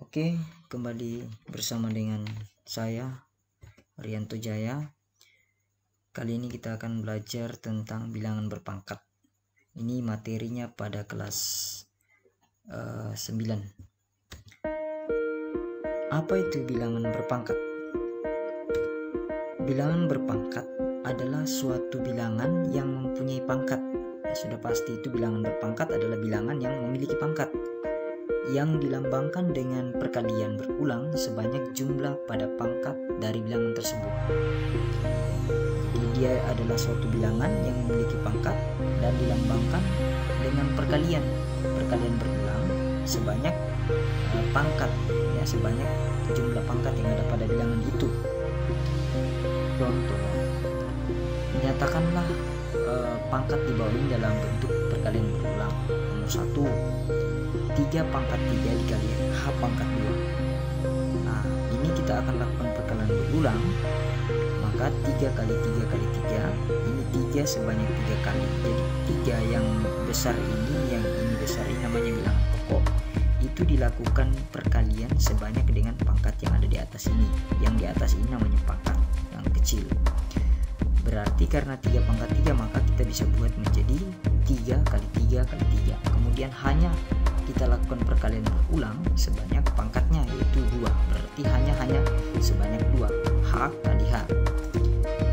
Oke, kembali bersama dengan saya Rianto Jaya. Kali ini kita akan belajar tentang bilangan berpangkat. Ini materinya pada kelas 9. Apa itu bilangan berpangkat? Bilangan berpangkat adalah suatu bilangan yang mempunyai pangkat. Ya, sudah pasti itu bilangan berpangkat adalah bilangan yang memiliki pangkat, yang dilambangkan dengan perkalian berulang sebanyak jumlah pada pangkat dari bilangan tersebut. Jadi dia adalah suatu bilangan yang memiliki pangkat dan dilambangkan dengan perkalian berulang sebanyak pangkat, ya, sebanyak jumlah pangkat yang ada pada bilangan itu. Contoh, nyatakanlah pangkat di bawah ini dalam bentuk perkalian berulang. Nomor 1, 3 pangkat 3 dikali H pangkat 2. Nah, ini kita akan lakukan perkalian berulang. Maka 3 kali 3 kali 3, ini 3 sebanyak 3 kali. Jadi 3 yang besar ini, yang ini besar ini namanya bilangan pokok. Itu dilakukan perkalian sebanyak dengan pangkat yang ada di atas ini. Yang di atas ini namanya pangkat yang kecil. Berarti karena 3 pangkat 3, maka kita bisa buat menjadi 3 kali 3 kali 3. Kemudian hanya kita lakukan perkalian berulang sebanyak pangkatnya, yaitu 2. Berarti hanya sebanyak 2, H kali H.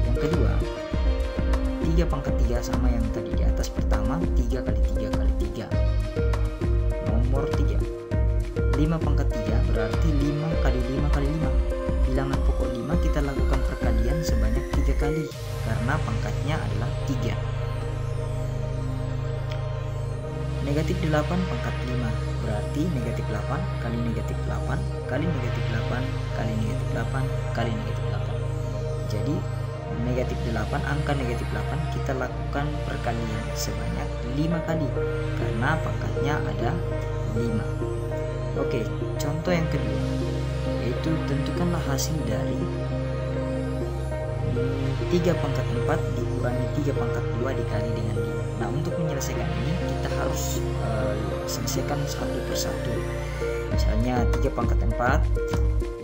Yang kedua, 3 pangkat 3 sama yang tadi di atas pertama, 3 kali 3 kali 3. Nomor 3, 5 pangkat 3 berarti 5 kali 5 kali 5. Bilangan pokok 5 kita lakukan perkalian sebanyak 3 kali karena pangkatnya adalah 3. Negatif 8 pangkat 5 berarti negatif 8 kali negatif 8 kali negatif 8 kali negatif 8 kali negatif 8. Jadi negatif 8, angka negatif 8 kita lakukan perkalian sebanyak 5 kali karena pangkatnya ada 5. Oke, contoh yang kedua, yaitu tentukanlah hasil dari 3 pangkat 4 dikurangi 3 pangkat 2 dikali dengan 5. Nah, untuk menyelesaikan ini kita harus selesaikan satu persatu. Misalnya 3 pangkat 4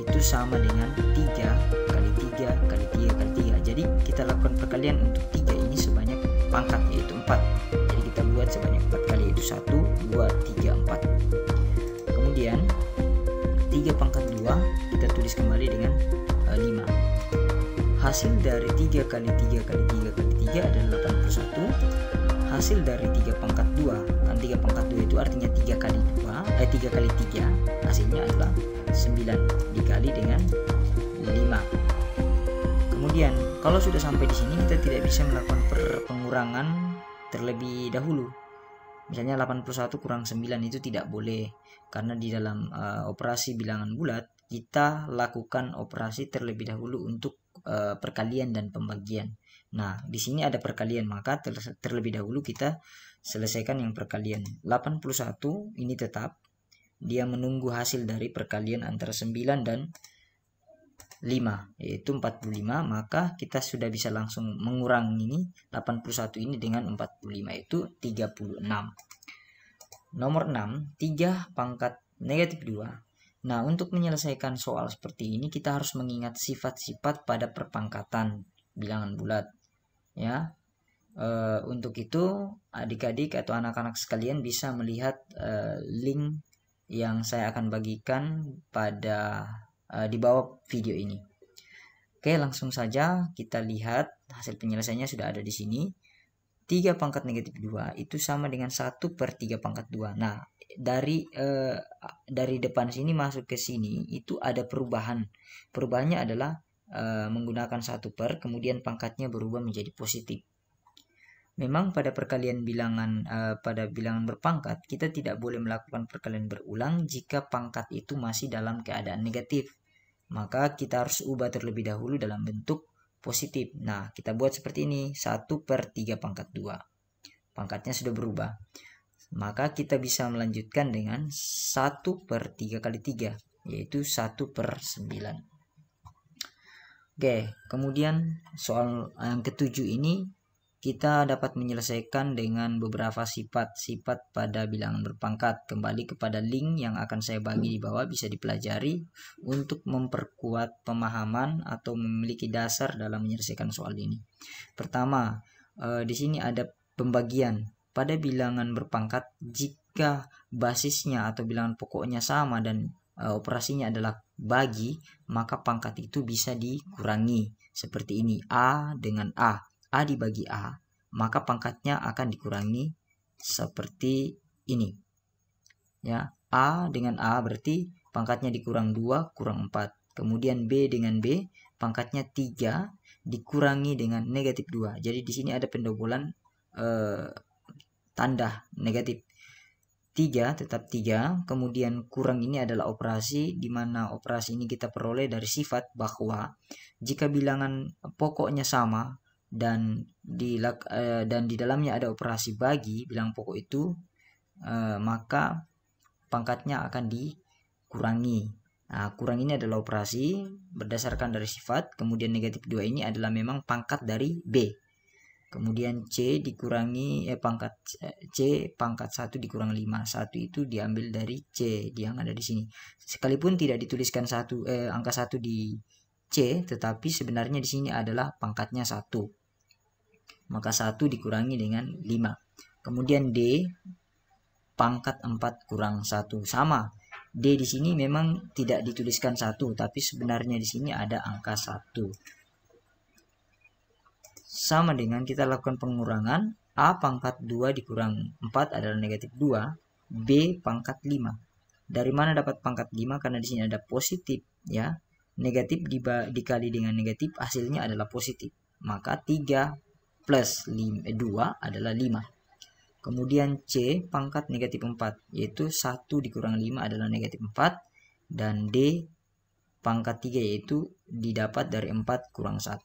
itu sama dengan 3 kali 3 kali 3 kali 3. Jadi kita lakukan perkalian untuk 3 ini sebanyak pangkat, yaitu 4. Jadi kita buat sebanyak 4 kali, yaitu 1, 2, 3, 4. Kemudian 3 pangkat 2 kita tulis kembali dengan 5. Hasil dari 3 kali 3 kali 3 kali 3 adalah 81. Hasil dari 3 pangkat 2, kan 3 pangkat 2 itu artinya 3 kali 3 kali 3, hasilnya adalah 9 dikali dengan 5. Kemudian kalau sudah sampai di sini kita tidak bisa melakukan pengurangan terlebih dahulu. Misalnya 81 kurang 9 itu tidak boleh, karena di dalam operasi bilangan bulat kita lakukan operasi terlebih dahulu untuk perkalian dan pembagian. Nah, di sini ada perkalian, maka terlebih dahulu kita selesaikan yang perkalian. 81 ini tetap dia menunggu hasil dari perkalian antara 9 dan 5, yaitu 45. Maka kita sudah bisa langsung mengurangi ini 81 ini dengan 45, itu 36. Nomor 6, 3 pangkat negatif 2. Nah, untuk menyelesaikan soal seperti ini kita harus mengingat sifat-sifat pada perpangkatan bilangan bulat, ya. Untuk itu adik-adik atau anak-anak sekalian bisa melihat link yang saya akan bagikan pada di bawah video ini. Oke, langsung saja kita lihat hasil penyelesaiannya sudah ada di sini. 3 pangkat negatif 2 itu sama dengan 1 per 3 pangkat 2. Nah, dari depan sini masuk ke sini itu ada perubahan. Perubahannya adalah menggunakan 1 per, kemudian pangkatnya berubah menjadi positif. Memang pada perkalian bilangan pada bilangan berpangkat kita tidak boleh melakukan perkalian berulang jika pangkat itu masih dalam keadaan negatif. Maka kita harus ubah terlebih dahulu dalam bentuk positif. Nah, kita buat seperti ini, 1 per 3 pangkat 2. Pangkatnya sudah berubah. Maka kita bisa melanjutkan dengan 1 per 3 kali 3, yaitu 1 per 9. Oke, kemudian soal yang ketujuh ini kita dapat menyelesaikan dengan beberapa sifat-sifat pada bilangan berpangkat. Kembali kepada link yang akan saya bagi di bawah, bisa dipelajari untuk memperkuat pemahaman atau memiliki dasar dalam menyelesaikan soal ini. Pertama, di sini ada pembagian. Pada bilangan berpangkat, jika basisnya atau bilangan pokoknya sama dan operasinya adalah bagi, maka pangkat itu bisa dikurangi. Seperti ini, A dengan A. A dibagi A, maka pangkatnya akan dikurangi seperti ini. Ya, A dengan A berarti pangkatnya dikurang 2 kurang 4. Kemudian B dengan B, pangkatnya 3 dikurangi dengan negatif 2. Jadi di sini ada pendobolan tanda negatif. 3 tetap 3, kemudian kurang ini adalah operasi, di mana operasi ini kita peroleh dari sifat bahwa jika bilangan pokoknya sama dan di dalamnya ada operasi bagi bilangan pokok itu, maka pangkatnya akan dikurangi. Nah, kurang ini adalah operasi berdasarkan dari sifat, kemudian negatif 2 ini adalah memang pangkat dari B. Kemudian C dikurangi pangkat 1 dikurang 5. 1 itu diambil dari C yang ada di sini. Sekalipun tidak dituliskan angka 1 di C, tetapi sebenarnya di sini adalah pangkatnya 1. Maka 1 dikurangi dengan 5. Kemudian D pangkat 4 kurang 1 sama. D di sini memang tidak dituliskan 1, tapi sebenarnya di sini ada angka 1. Sama dengan kita lakukan pengurangan, A pangkat 2 dikurang 4 adalah negatif 2, B pangkat 5. Dari mana dapat pangkat 5? Karena di sini ada positif, ya. Negatif dikali dengan negatif, hasilnya adalah positif. Maka 3 plus 2 adalah 5. Kemudian C pangkat negatif 4, yaitu 1 dikurang 5 adalah negatif 4. Dan D pangkat 3 yaitu didapat dari 4 kurang 1.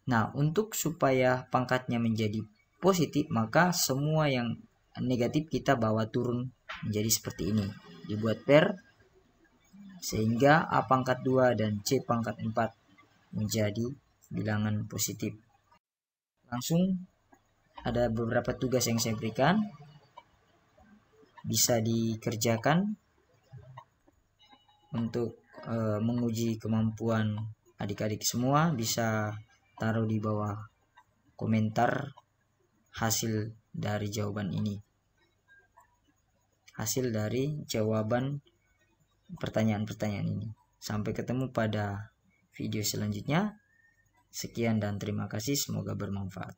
Nah, untuk supaya pangkatnya menjadi positif, maka semua yang negatif kita bawa turun menjadi seperti ini. Dibuat pair sehingga A pangkat 2 dan C pangkat 4 menjadi bilangan positif. Langsung ada beberapa tugas yang saya berikan, bisa dikerjakan untuk menguji kemampuan adik-adik semua. Bisa taruh di bawah komentar hasil dari jawaban ini, hasil dari jawaban pertanyaan-pertanyaan ini. Sampai ketemu pada video selanjutnya. Sekian dan terima kasih, semoga bermanfaat.